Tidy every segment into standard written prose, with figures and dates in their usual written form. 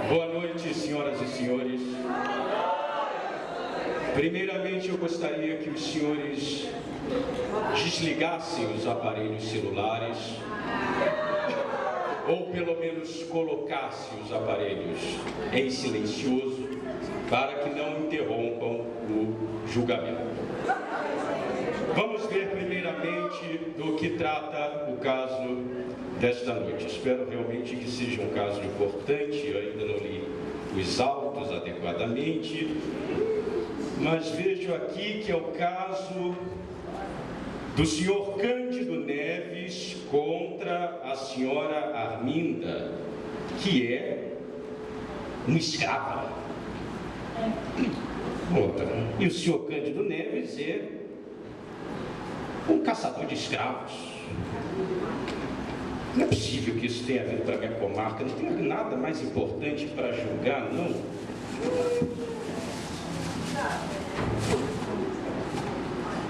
Boa noite, senhoras e senhores. Primeiramente, eu gostaria que os senhores desligassem os aparelhos celulares, ou pelo menos colocassem os aparelhos em silencioso, para que não interrompam o julgamento. Vamos ver primeiramente do que trata o caso desta noite. Espero realmente que seja um caso importante. Eu ainda não li os autos adequadamente, mas vejo aqui que é o caso do senhor Cândido Neves contra a senhora Arminda, que é uma escrava. E o senhor Cândido Neves é um caçador de escravos. Não é possível que isso tenha vindo para a minha comarca. Não tem nada mais importante para julgar, não.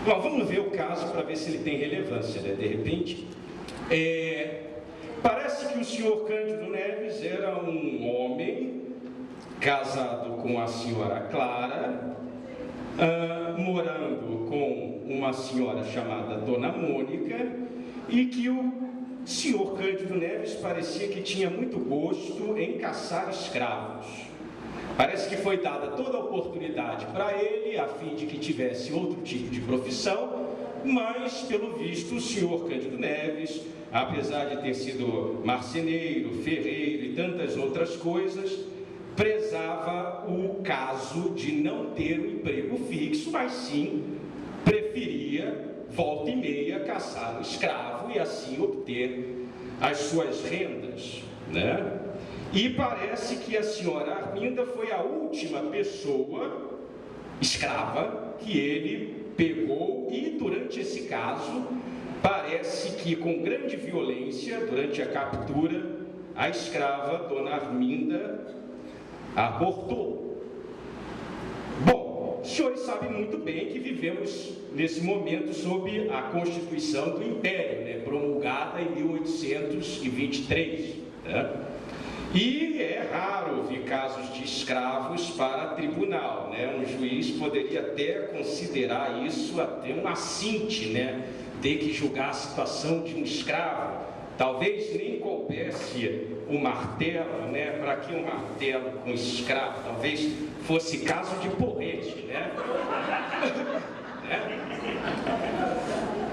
Bom, vamos ver o caso para ver se ele tem relevância, né? De repente, parece que o senhor Cândido Neves era um homem casado com a senhora Clara, morando com uma senhora chamada Dona Mônica, e que o senhor Cândido Neves parecia que tinha muito gosto em caçar escravos. Parece que foi dada toda a oportunidade para ele, a fim de que tivesse outro tipo de profissão, mas, pelo visto, o senhor Cândido Neves, apesar de ter sido marceneiro, ferreiro e tantas outras coisas, prezava o caso de não ter um emprego fixo, mas sim preferia, volta e meia, caçar um escravo e assim obter as suas rendas, né? E parece que a senhora Arminda foi a última pessoa escrava que ele pegou, e durante esse caso, parece que com grande violência, durante a captura, a escrava Dona Arminda abortou. Bom, os senhores sabem muito bem que vivemos nesse momento sob a Constituição do Império, né, promulgada em 1823, né? E é raro ouvir casos de escravos para tribunal, né? Um juiz poderia até considerar isso até um assinte, né? Ter que julgar a situação de um escravo. Talvez nem coubesse o martelo, né? Para que um martelo com escravo? Talvez fosse caso de porrete, né?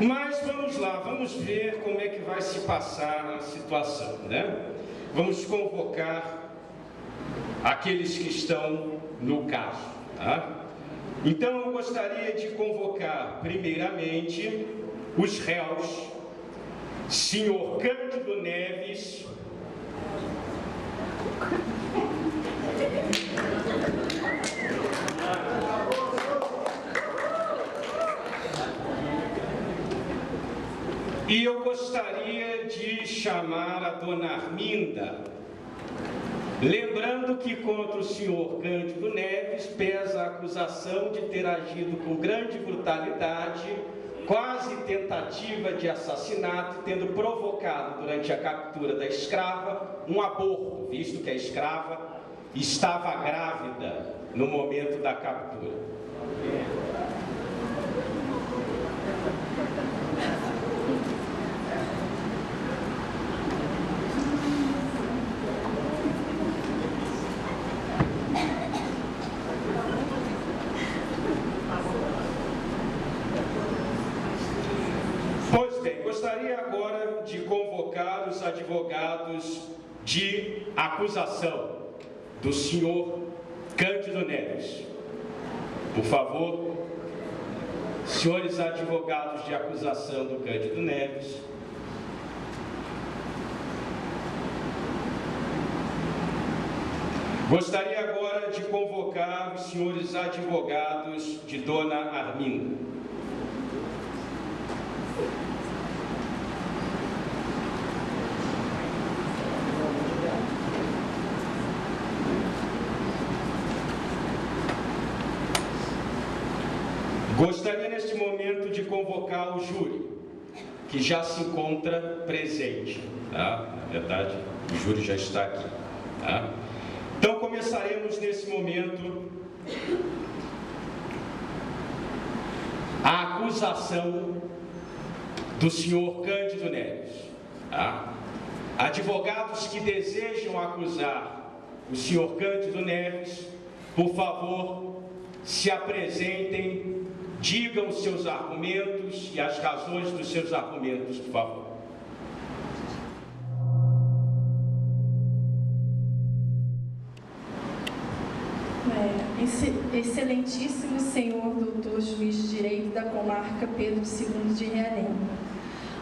Mas vamos lá, vamos ver como é que vai se passar a situação, né? Vamos convocar aqueles que estão no caso, tá? Então eu gostaria de convocar primeiramente os réus, senhor Cândido Neves, e eu gostaria de chamar a Dona Arminda, lembrando que contra o senhor Cândido Neves pesa a acusação de ter agido com grande brutalidade, quase tentativa de assassinato, tendo provocado durante a captura da escrava um aborto, visto que a escrava estava grávida no momento da captura. Pois bem, gostaria agora de convocar os advogados de acusação do senhor Cândido Neves. Por favor, senhores advogados de acusação do Cândido Neves. Gostaria agora de convocar os senhores advogados de Dona Arminda. Gostaria neste momento de convocar o júri, que já se encontra presente, tá? Na verdade, o júri já está aqui, tá? Então começaremos nesse momento a acusação do senhor Cândido Neves. Tá? Advogados que desejam acusar o senhor Cândido Neves, por favor, se apresentem, digam os seus argumentos e as razões dos seus argumentos, por favor. Excelentíssimo senhor doutor juiz de direito da comarca Pedro II de Realengo,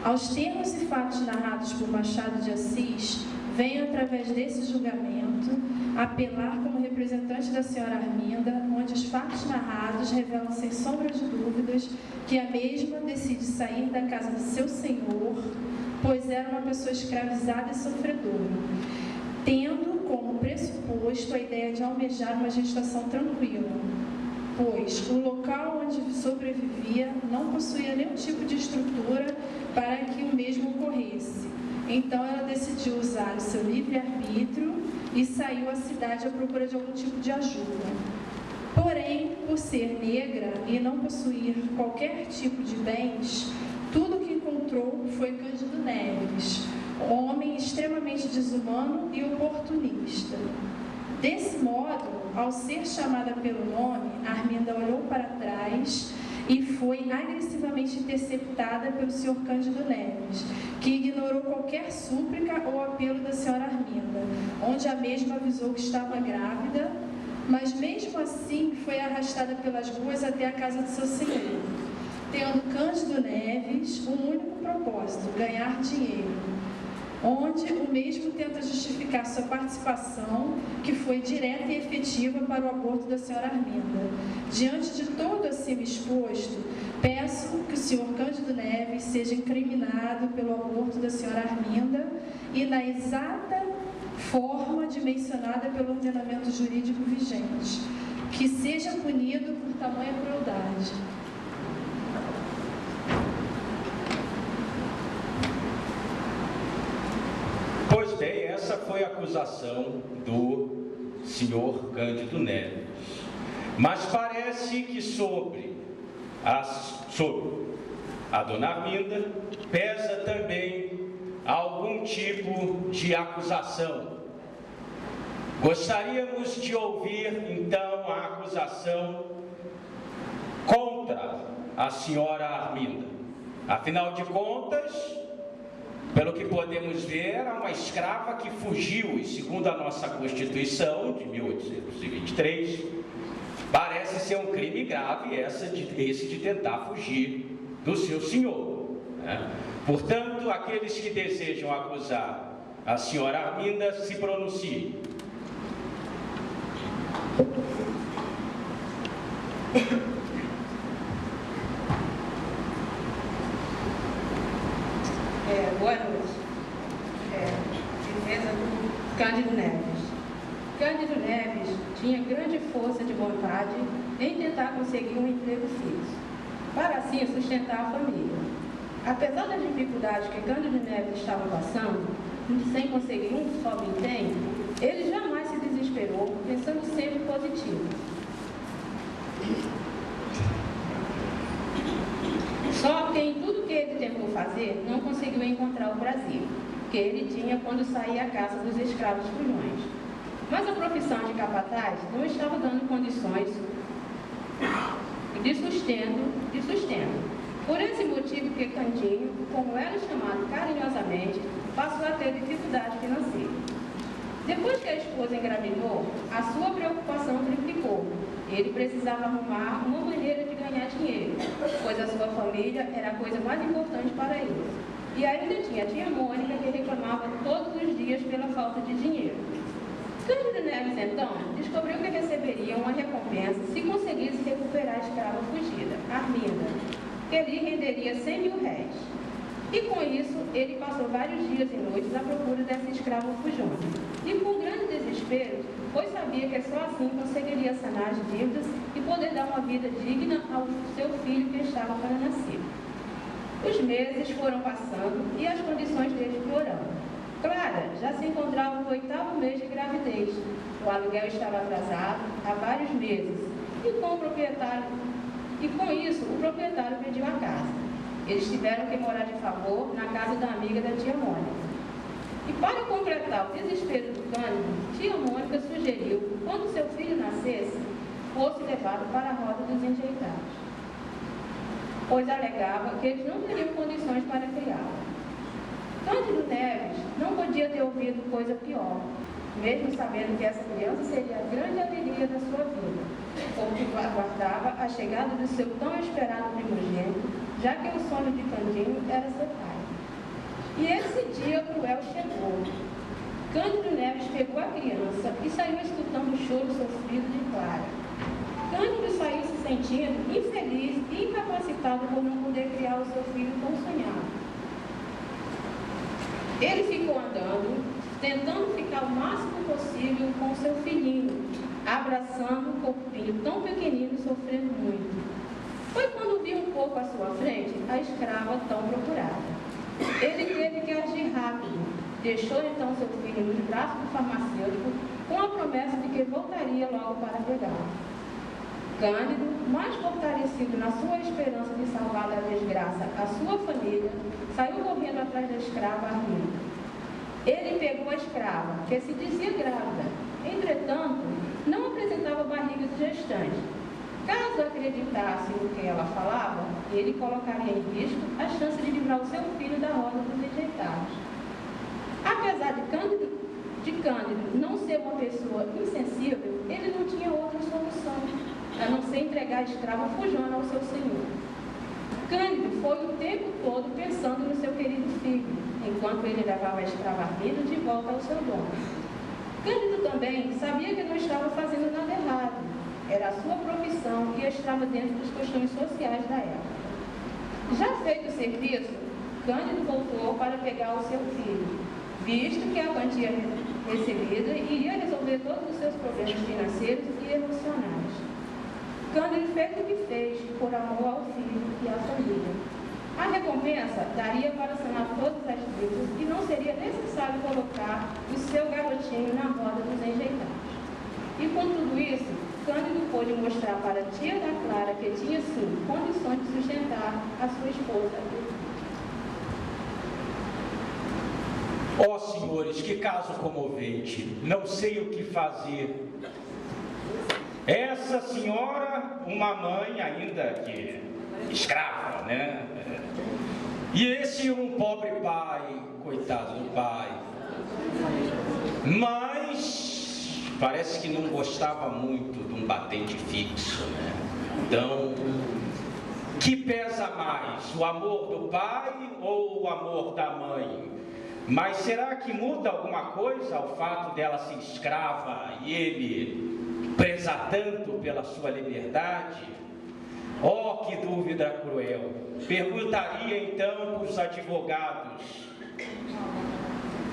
aos termos e fatos narrados por Machado de Assis, venho através desse julgamento apelar como representante da senhora Arminda, onde os fatos narrados revelam sem sombra de dúvidas que a mesma decide sair da casa do seu senhor, pois era uma pessoa escravizada e sofredora, tendo como pressuposto a ideia de almejar uma gestação tranquila, pois o local onde sobrevivia não possuía nenhum tipo de estrutura para que o mesmo ocorresse. Então ela decidiu usar o seu livre-arbítrio e saiu à cidade à procura de algum tipo de ajuda. Porém, por ser negra e não possuir qualquer tipo de bens, tudo o que encontrou foi Cândido Neves, homem extremamente desumano e oportunista. Desse modo, ao ser chamada pelo nome, Arminda olhou para trás e foi agressivamente interceptada pelo Sr. Cândido Neves, que ignorou qualquer súplica ou apelo da Sra. Arminda, onde a mesma avisou que estava grávida, mas mesmo assim foi arrastada pelas ruas até a casa de seu senhor, tendo Cândido Neves um único propósito: ganhar dinheiro, onde o mesmo tenta justificar sua participação, que foi direta e efetiva para o aborto da senhora Arminda. Diante de todo acima exposto, peço que o senhor Cândido Neves seja incriminado pelo aborto da senhora Arminda e na exata forma dimensionada pelo ordenamento jurídico vigente, que seja punido por tamanha crueldade. Pois bem, essa foi a acusação do senhor Cândido Neves. Mas parece que sobre a dona Arminda pesa também algum tipo de acusação. Gostaríamos de ouvir, então, a acusação contra a senhora Arminda. Afinal de contas, pelo que podemos ver, era uma escrava que fugiu, e segundo a nossa Constituição de 1823, parece ser um crime grave esse de tentar fugir do seu senhor, né? Portanto, aqueles que desejam acusar a senhora Arminda, se pronunciem. Boa noite. Defesa do Cândido Neves. Cândido Neves tinha grande força de vontade em tentar conseguir um emprego fixo, para assim sustentar a família. Apesar das dificuldades que Cândido Neves estava passando, sem conseguir um só vintém, ele jamais se desesperou, pensando sempre positivo. Só que em tudo que ele tentou fazer, não conseguiu encontrar o prazer que ele tinha quando saía à caça dos escravos fujões. Mas a profissão de capataz não estava dando condições de sustento. Por esse motivo que Candinho, como era chamado carinhosamente, passou a ter dificuldade financeira. Depois que a esposa engravidou, a sua preocupação triplicou. Ele precisava arrumar uma maneira de ganhar dinheiro, pois a sua família era a coisa mais importante para ele. E ainda tinha a tia Mônica, que reclamava todos os dias pela falta de dinheiro. Cândido Neves, então, descobriu que receberia uma recompensa se conseguisse recuperar a escrava fugida, Arminda, que lhe renderia 100 mil réis. E com isso, ele passou vários dias e noites à procura dessa escrava fujona. E com grande desespero, pois sabia que só assim conseguiria sanar as dívidas e poder dar uma vida digna ao seu filho que estava para nascer. Os meses foram passando e as condições dele piorando. Clara já se encontrava no 8º mês de gravidez O aluguel estava atrasado há vários meses e com isso o proprietário pediu a casa. Eles tiveram que morar de favor na casa da amiga da tia Mônica. E para completar o desespero do Cândido, tia Mônica sugeriu que quando seu filho nascesse, fosse levado para a roda dos enjeitados, pois alegava que eles não teriam condições para criá-lo. Cândido Neves não podia ter ouvido coisa pior, mesmo sabendo que essa criança seria a grande alegria da sua vida, porque aguardava a chegada do seu tão esperado primogênito, já que o sonho de Candinho era ser pai. E esse dia cruel chegou. Cândido Neves pegou a criança e saiu escutando o choro sofrido de Clara. Cândido saiu se sentindo infeliz e incapacitado por não poder criar o seu filho tão sonhado. Ele ficou andando, tentando ficar o máximo possível com seu filhinho, abraçando um corpinho tão pequenino e sofrendo muito. Foi quando viu um pouco à sua frente a escrava tão procurada. Ele teve que agir rápido. Deixou então seu filho nos braços do farmacêutico com a promessa de que voltaria logo para pegá-lo. Cândido, mais fortalecido na sua esperança de salvar da desgraça a sua família, saiu correndo atrás da escrava rindo. Ele pegou a escrava, que se dizia grávida. Entretanto, não apresentava barriga de gestante. Caso acreditasse no que ela falava, ele colocaria em risco a chance de livrar o seu filho da roda dos enjeitados. Apesar de Cândido não ser uma pessoa insensível, ele não tinha outra solução, a não ser entregar a escrava fujona ao seu senhor. Cândido foi o tempo todo pensando no seu querido filho, enquanto ele levava a escrava rindo de volta ao seu dono. Cândido também sabia que não estava fazendo nada errado. Era a sua profissão e estava dentro dos costumes sociais da época. Já feito o serviço, Cândido voltou para pegar o seu filho, visto que a quantia recebida iria resolver todos os seus problemas financeiros e emocionais. Cândido fez o que fez por amor ao filho e à família. A recompensa daria para sanar todas as dívidas e não seria necessário colocar o seu garotinho na roda dos enjeitados. E com tudo isso, Cândido pôde mostrar para a tia da Clara que tinha, sim, condições de sustentar a sua esposa. Ó senhores, que caso comovente, não sei o que fazer. Essa senhora, uma mãe ainda que escrava, né? E esse um pobre pai, coitado do pai. Mas parece que não gostava muito de um batente fixo, né? Então, que pesa mais, o amor do pai ou o amor da mãe? Mas será que muda alguma coisa ao fato dela ser escrava e ele preza tanto pela sua liberdade? Oh, que dúvida cruel! Perguntaria então para os advogados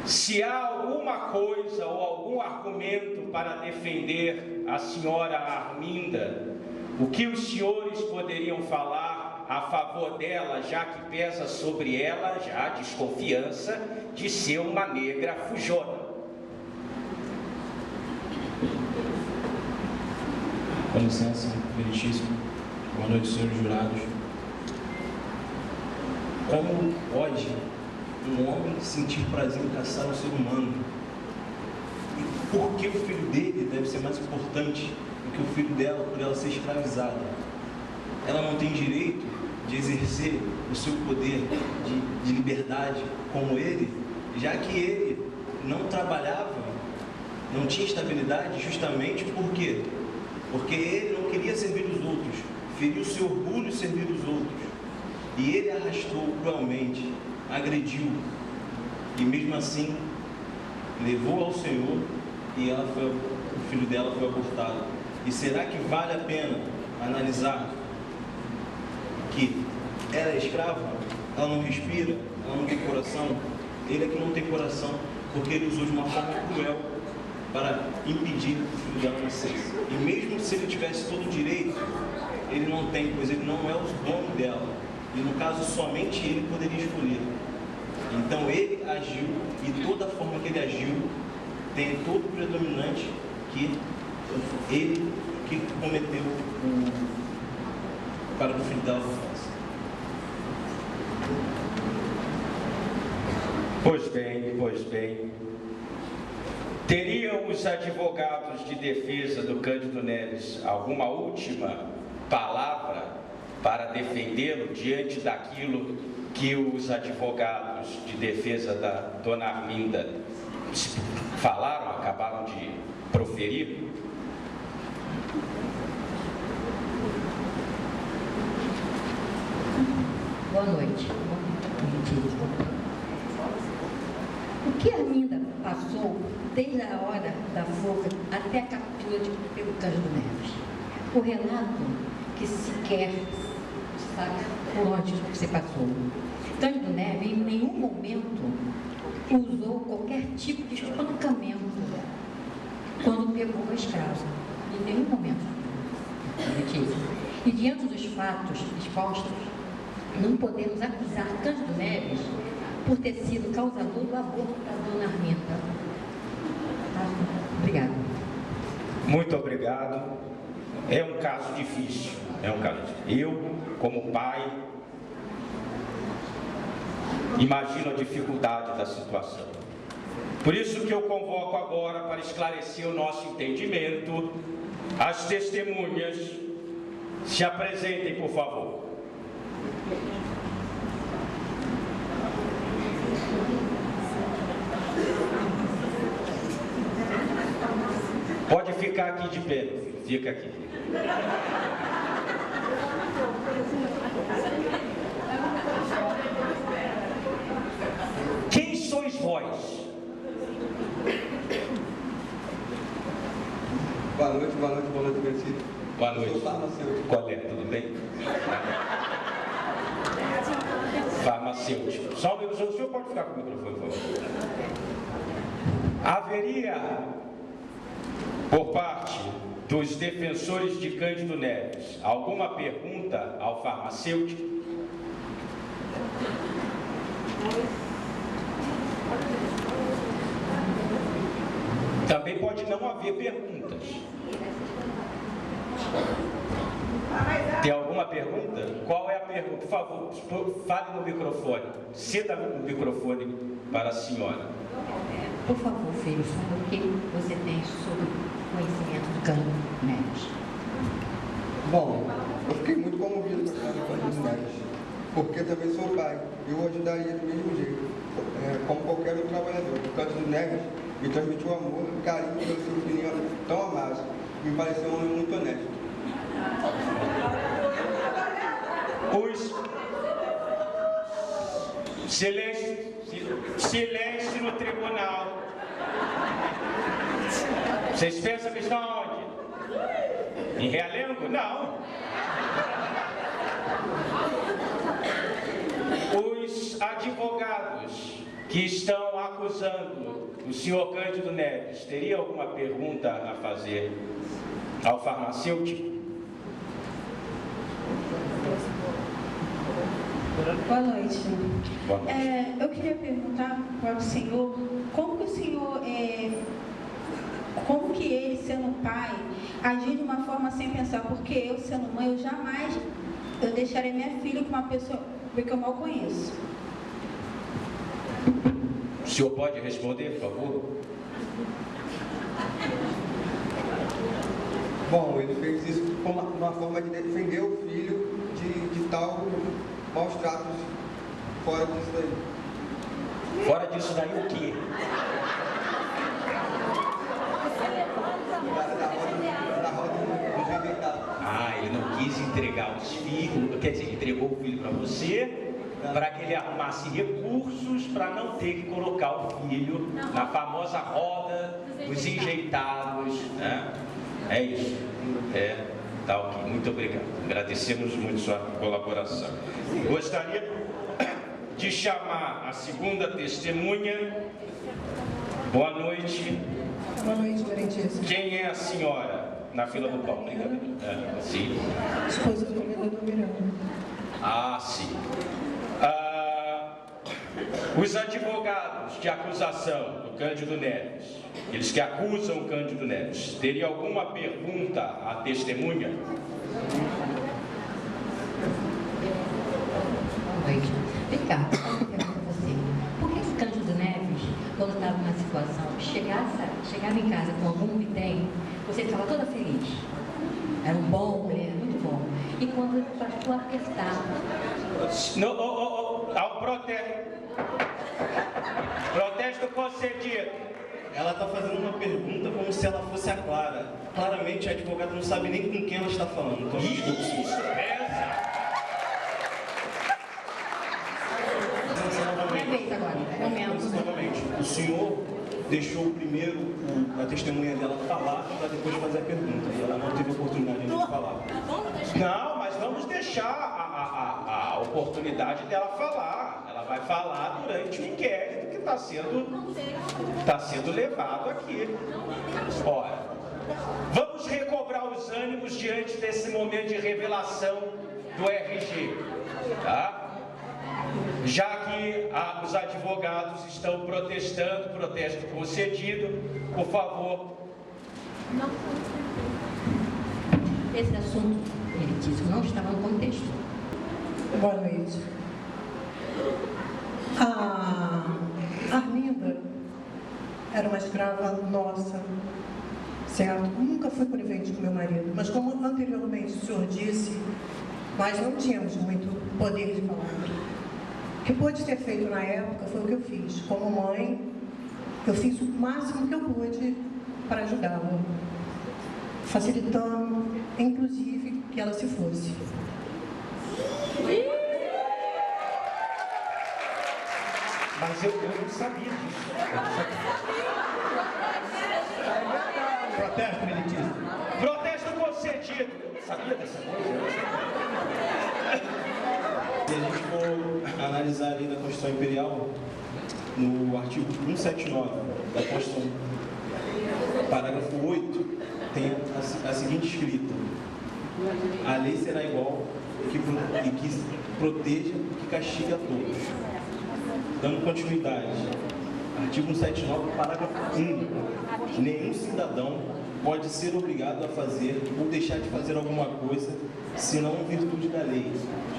se há alguma coisa ou algum argumento para defender a senhora Arminda, o que os senhores poderiam falar a favor dela, já que pesa sobre ela já a desconfiança de ser uma negra fujona. Com licença, meritíssimo. Boa noite, senhores jurados. Como pode um homem sentir prazer em caçar um ser humano? E por que o filho dele deve ser mais importante do que o filho dela, por ela ser escravizada? Ela não tem direito de exercer o seu poder de liberdade como ele, já que ele não trabalhava, não tinha estabilidade, justamente por quê? Porque ele não queria servir os outros, feriu seu orgulho em servir os outros. E ele arrastou cruelmente, agrediu, e mesmo assim levou ao Senhor e o filho dela foi abortado. E será que vale a pena analisar que ela é escrava, ela não respira, ela não tem coração? Ele é que não tem coração, porque ele usou de uma forma cruel para impedir que o filho dela nascesse. E mesmo se ele tivesse todo o direito, ele não tem, pois ele não é o dono dela. E no caso, somente ele poderia escolher. Então ele agiu, e toda a forma que ele agiu tem todo o predominante que que ele que cometeu para que o filho dela fosse. Pois bem. Teriam os advogados de defesa do Cândido Neves alguma última palavra para defendê-lo diante daquilo que os advogados de defesa da dona Arminda acabaram de proferir? Boa noite. O que a Arminda passou desde a hora da fuga até a captura pelo Cândido Neves? O relato que sequer sabe por onde você passou. Cândido Neves em nenhum momento usou qualquer tipo de espancamento quando pegou a escrava. Em nenhum momento. E diante dos fatos expostos, não podemos acusar Cândido Neves por ter sido causador do aborto da dona Arminda. Tá? Obrigada. Muito obrigado. É um caso difícil. Eu, como pai, imagino a dificuldade da situação. Por isso que eu convoco agora para esclarecer o nosso entendimento. As testemunhas se apresentem, por favor. Pode ficar aqui de pé, meu filho. Fica aqui. Quem sois vós? Boa noite, Garcia. Boa noite. Sou farmacêutico. Qual é? Tudo bem? Farmacêutico. Só um minuto, o senhor pode ficar com o microfone, por favor. Haveria, por parte dos defensores de Cândido Neves, alguma pergunta ao farmacêutico? Também pode não haver perguntas. Tem alguma pergunta? Qual é a pergunta? Por favor, fale no microfone. Ceda o microfone para a senhora. Por favor, filho, fala o que você tem sobre o conhecimento do Cândido Neves. Bom, eu fiquei muito comovido com a história do Cândido Neves, porque também sou pai. Eu ajudaria do mesmo jeito, como qualquer outro trabalhador. O Cândido Neves me transmitiu amor e carinho pelo seu filhinho tão amado. Me pareceu um homem muito honesto. Silêncio no tribunal. Vocês pensam que estão onde? Em Realengo? Não. Os advogados que estão acusando o senhor Cândido Neves, teria alguma pergunta a fazer ao farmacêutico? Boa noite. Boa noite. Eu queria perguntar para o senhor como que ele, sendo pai, agiu de uma forma sem pensar, porque eu, sendo mãe, eu deixaria minha filha com uma pessoa que eu mal conheço. O senhor pode responder, por favor? Bom, ele fez isso como uma forma de defender o filho de tal maus tratos fora disso daí. Fora disso daí o quê? Da roda do rejeitado. Ah, ele não quis entregar os filhos, quer dizer, entregou o filho para você, para que ele arrumasse recursos para não ter que colocar o filho na famosa roda dos enjeitados, né? É isso. Tá ok. Muito obrigado. Agradecemos muito sua colaboração. Gostaria de chamar a segunda testemunha. Boa noite. Boa noite, Valentina. Quem é a senhora na fila do pão? Sim. Esposa do vereador Miranda. Ah, sim. Os advogados de acusação do Cândido Neves Aqueles que acusam Cândido Neves. Teria alguma pergunta à testemunha? Vem cá, eu pergunto a você. Por que Cândido Neves, quando estava numa situação, chegava em casa com algum item, você ficava toda feliz? Era um bom mulher, muito bom. E quando o pastor apertava... Ao protesto concedido. Ela está fazendo uma pergunta como se ela fosse a Clara. Claramente a advogada não sabe nem com quem ela está falando. Então, novamente, o senhor deixou primeiro a testemunha dela falar para depois fazer a pergunta. E ela não teve oportunidade de falar. Não, mas vamos deixar a oportunidade dela falar. Ela vai falar durante o inquérito que está sendo levado aqui. Ora, vamos recobrar os ânimos diante desse momento de revelação do RG, tá? Já que os advogados estão protestando, protesto concedido, por favor. Esse assunto, ele disse, não estava no contexto. Boa noite. A Arminda era uma escrava nossa, certo? Nunca fui conivente com meu marido, mas como anteriormente o senhor disse, nós não tínhamos muito poder de palavra. O que pôde ser feito na época foi o que eu fiz. Como mãe, eu fiz o máximo que eu pude para ajudá-la, facilitando, inclusive, que ela se fosse. Mas eu não sabia disso. protesto, militista. Protesto concedido. Sabia dessa coisa? Se a gente for analisar ali da Constituição Imperial, no artigo 179 da Constituição, parágrafo 8, tem a seguinte escrita: a lei será igual e que proteja e que castigue a todos. Dando continuidade, artigo 179, parágrafo 1, nenhum cidadão pode ser obrigado a fazer ou deixar de fazer alguma coisa senão em virtude da lei.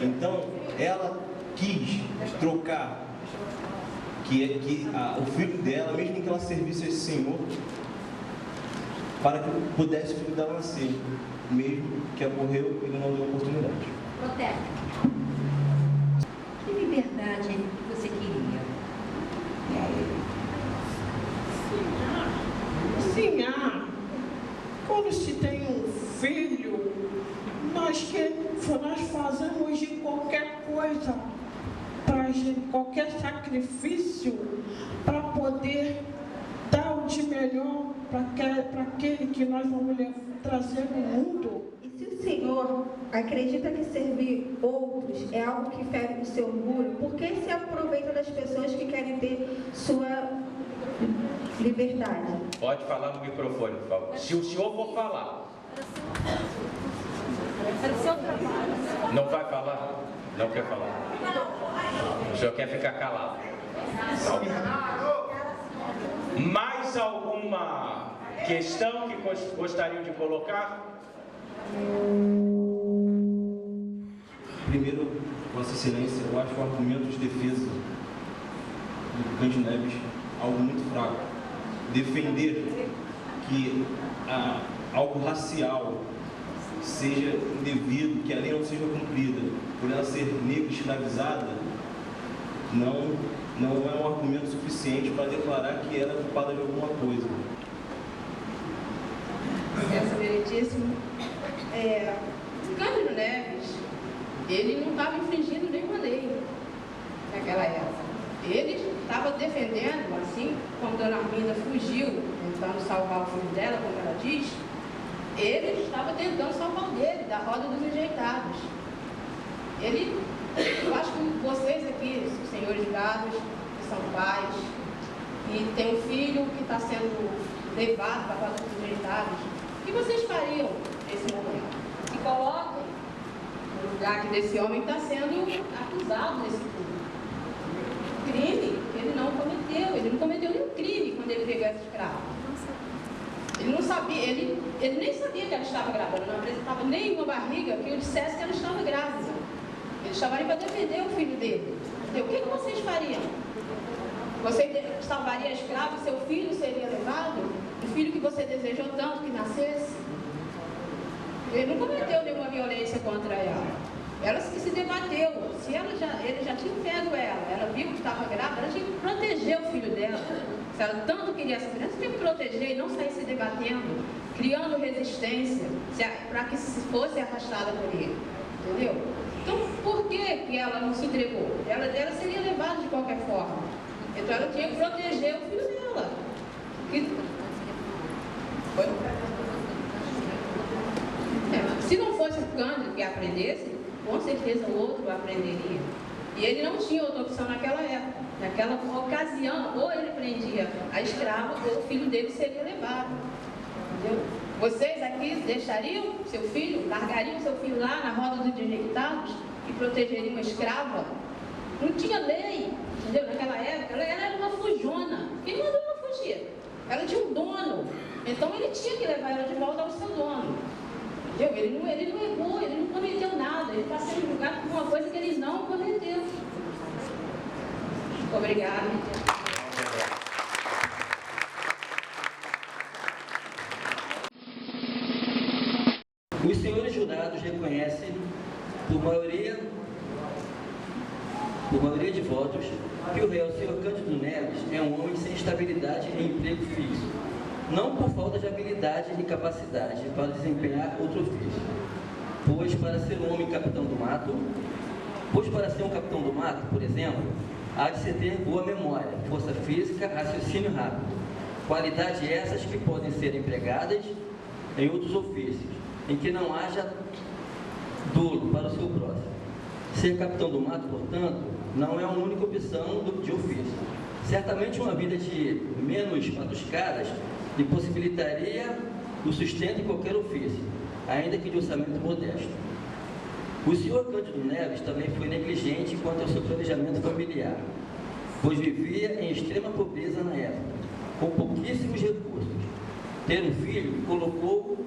Então, ela quis trocar o filho dela, mesmo que ela servisse a esse senhor, para que pudesse o filho dela nascer, mesmo que ocorreu, ele não deu oportunidade. Protesto. Que liberdade você queria? Sim, quando se tem um filho, nós fazemos de qualquer coisa, qualquer sacrifício, para poder dar o de melhor para aquele que nós vamos trazer no mundo. E se o Senhor acredita que servir outros é algo que fere o seu orgulho, por que se aproveita das pessoas que querem ter sua liberdade? Pode falar no microfone, por favor. Se o senhor for falar. Não vai falar? Não quer falar? O senhor quer ficar calado? Mais alguma questão que gostariam de colocar? Primeiro, Vossa Excelência, eu acho o argumento de defesa do Cândido Neves algo muito fraco. Defender que algo racial seja indevido, que a lei não seja cumprida por ela ser negra escravizada, não é um argumento suficiente para declarar que ela é culpada de alguma coisa. Excelentíssimo, o Cândido Neves, ele não estava infringindo nenhuma lei naquela época. Ele estava defendendo, assim, como Dona Arminda fugiu, tentando salvar o filho dela, como ela diz, ele estava tentando salvar o dele, da roda dos enjeitados. Eu acho que vocês aqui, os senhores dados, que são pais, e tem um filho que está sendo levado para a roda dos enjeitados, o que vocês fariam nesse momento? E coloquem no lugar que desse homem está sendo acusado nesse crime. Crime que ele não cometeu nenhum crime quando ele pegou essa escrava. Ele não sabia, ele nem sabia que ela estava grávida, não apresentava nenhuma barriga que eu dissesse que ela estava grávida. Ele estava ali para defender o filho dele. O que vocês fariam? Você salvaria a escrava e seu filho seria levado? O filho que você desejou tanto que nascesse? Ele não cometeu nenhuma violência contra ela. Ela se debateu. Se ele já tinha pego ela viu que estava grávida, ela tinha que proteger o filho dela. Se ela tanto queria essa criança, tinha que proteger e não sair se debatendo, criando resistência para que se fosse arrastada por ele. Entendeu? Então, por que ela não se entregou? Ela seria levada de qualquer forma. Então, ela tinha que proteger o filho dela. Se não fosse o Cândido que aprendesse, com certeza o outro aprenderia. E ele não tinha outra opção naquela época. Naquela ocasião, ou ele prendia a escrava, ou o filho dele seria levado. Entendeu? Vocês aqui deixariam seu filho, largariam seu filho lá na roda dos desjeitados e protegeriam a escrava? Não tinha lei, entendeu? Naquela época, ela era uma fujona. Quem mandou ela fugir? Ela tinha um dono. Então ele tinha que levar ela de volta ao seu dono. Entendeu? Ele não errou, ele não cometeu nada. Ele está sendo julgado por uma coisa que ele não cometeu. Obrigada. Os senhores jurados reconhecem, por maioria de votos, que o réu, senhor Cândido Neves, é um homem sem estabilidade em emprego fixo, não por falta de habilidade e capacidade para desempenhar outro ofício, pois para ser um capitão do mato, por exemplo, há de se ter boa memória, força física, raciocínio rápido, qualidades essas que podem ser empregadas em outros ofícios, em que não haja dolo para o seu próximo. Ser capitão do mato, portanto, não é uma única opção de ofício. Certamente uma vida de menos patuscadas lhe possibilitaria o sustento em qualquer ofício, ainda que de orçamento modesto. O senhor Cândido Neves também foi negligente quanto ao seu planejamento familiar, pois vivia em extrema pobreza na época, com pouquíssimos recursos. Ter um filho colocou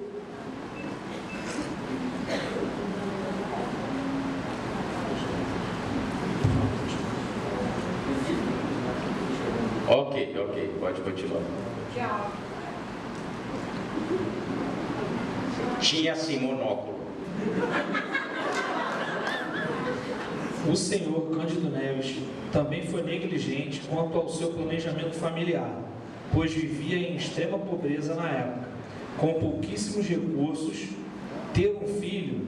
Ok, pode continuar. Tchau. Tinha assim monóculo. O senhor Cândido Neves também foi negligente quanto ao seu planejamento familiar, pois vivia em extrema pobreza na época, com pouquíssimos recursos. Ter um filho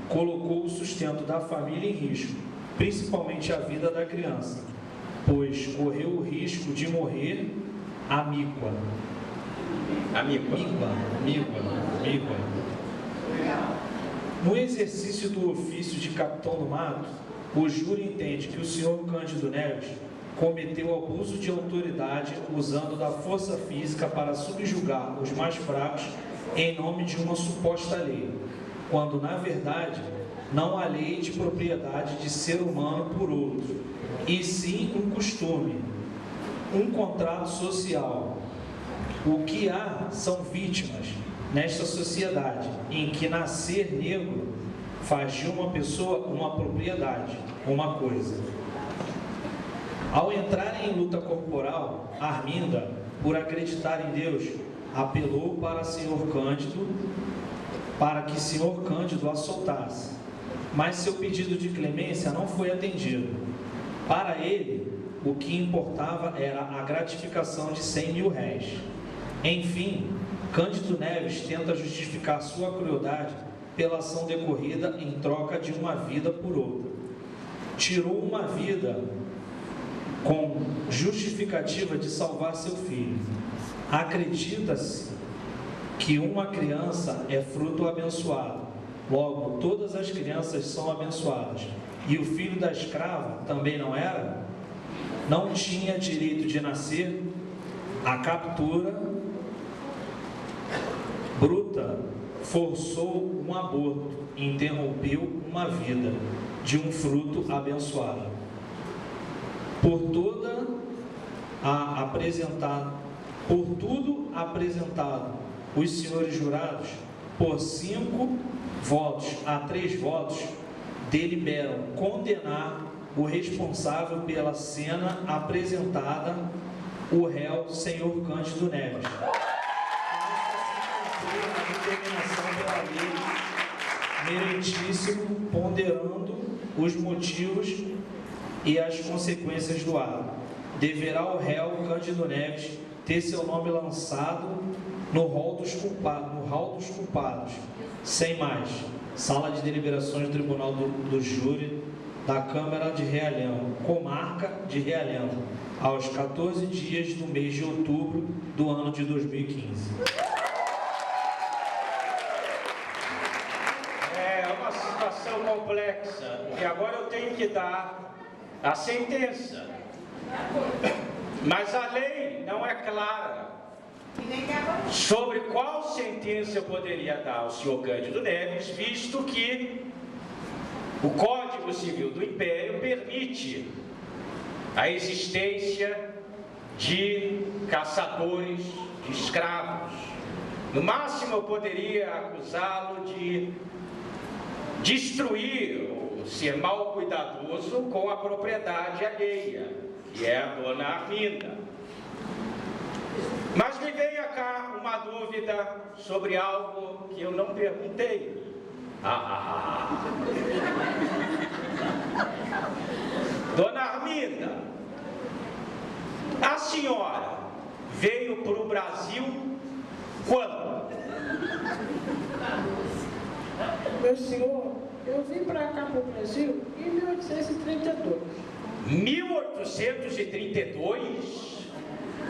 colocou o sustento da família em risco, principalmente a vida da criança, pois correu o risco de morrer amíqua. No exercício do ofício de capitão do mato, o júri entende que o senhor Cândido Neves cometeu abuso de autoridade usando da força física para subjugar os mais fracos em nome de uma suposta lei, quando na verdade não há lei de propriedade de ser humano por outro, e sim um costume, um contrato social. O que há são vítimas nesta sociedade em que nascer negro faz de uma pessoa uma propriedade, uma coisa. Ao entrar em luta corporal, Arminda, por acreditar em Deus, apelou para que senhor Cândido a soltasse, mas seu pedido de clemência não foi atendido. Para ele, o que importava era a gratificação de 100 mil réis. Enfim, Cândido Neves tenta justificar sua crueldade pela ação decorrida em troca de uma vida por outra. Tirou uma vida com justificativa de salvar seu filho. Acredita-se que uma criança é fruto abençoado. Logo, todas as crianças são abençoadas. E o filho da escrava também não era? Não tinha direito de nascer? A captura bruta forçou um aborto, interrompeu uma vida de um fruto abençoado. Por tudo apresentado os senhores jurados, por 5 votos a 3 votos, deliberam condenar o responsável pela cena apresentada, o réu senhor Cândido Neves. A determinação pela lei meritíssimo, ponderando os motivos e as consequências do ato. Deverá o réu Cândido Neves ter seu nome lançado no rol dos culpados. Sem mais, sala de deliberações do Tribunal do Júri da Câmara de Realengo, comarca de Realengo, aos 14 dias do mês de outubro do ano de 2015. É uma situação complexa, e agora eu tenho que dar a sentença. Mas a lei não é clara sobre qual sentença eu poderia dar ao senhor Cândido Neves, visto que o Código Civil do Império permite a existência de caçadores de escravos. No máximo, eu poderia acusá-lo de destruir ou ser mal cuidadoso com a propriedade alheia, que é a dona Arminda. Mas me veio cá uma dúvida sobre algo que eu não perguntei. Dona Arminda, a senhora veio para o Brasil quando? Meu senhor, eu vim para cá para o Brasil em 1832. 1832?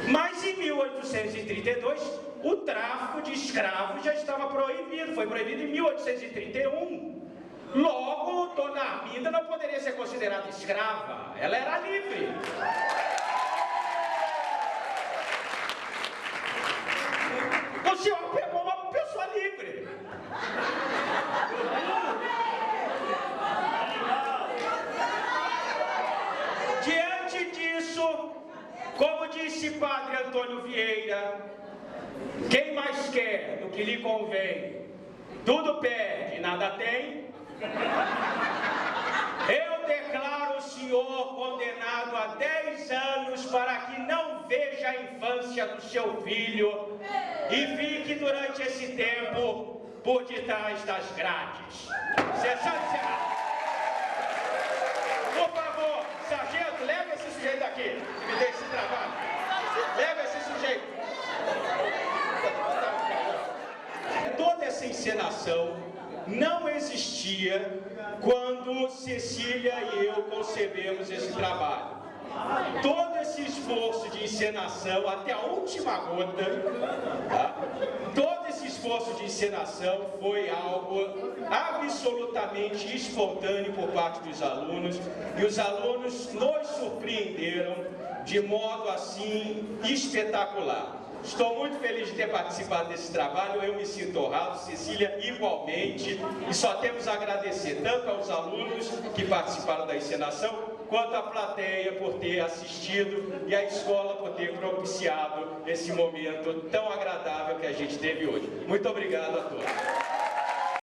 Mas em 1832, o tráfico de escravos já estava proibido, foi proibido em 1831. Logo, Dona Arminda não poderia ser considerada escrava, ela era livre. O senhor pegou uma pessoa livre. Diante disso, como disse Padre Antônio Vieira, quem mais quer do que lhe convém, tudo perde e nada tem. Eu declaro o senhor condenado a 10 anos para que não veja a infância do seu filho e fique durante esse tempo por detrás das grades. Sessão encerrada. Por favor, sargento, leve esse sujeito aqui, que me deixe esse trabalho. Leve esse sujeito. Toda essa encenação não existia quando Cecília e eu concebemos esse trabalho. Todo esse esforço de encenação, até a última gota, todo esse esforço de encenação foi algo absolutamente espontâneo por parte dos alunos, e os alunos nos surpreenderam de modo assim espetacular. Estou muito feliz de ter participado desse trabalho, eu me sinto honrado, Cecília igualmente, e só temos a agradecer tanto aos alunos que participaram da encenação, quanto à plateia por ter assistido e à escola por ter propiciado esse momento tão agradável que a gente teve hoje. Muito obrigado a todos.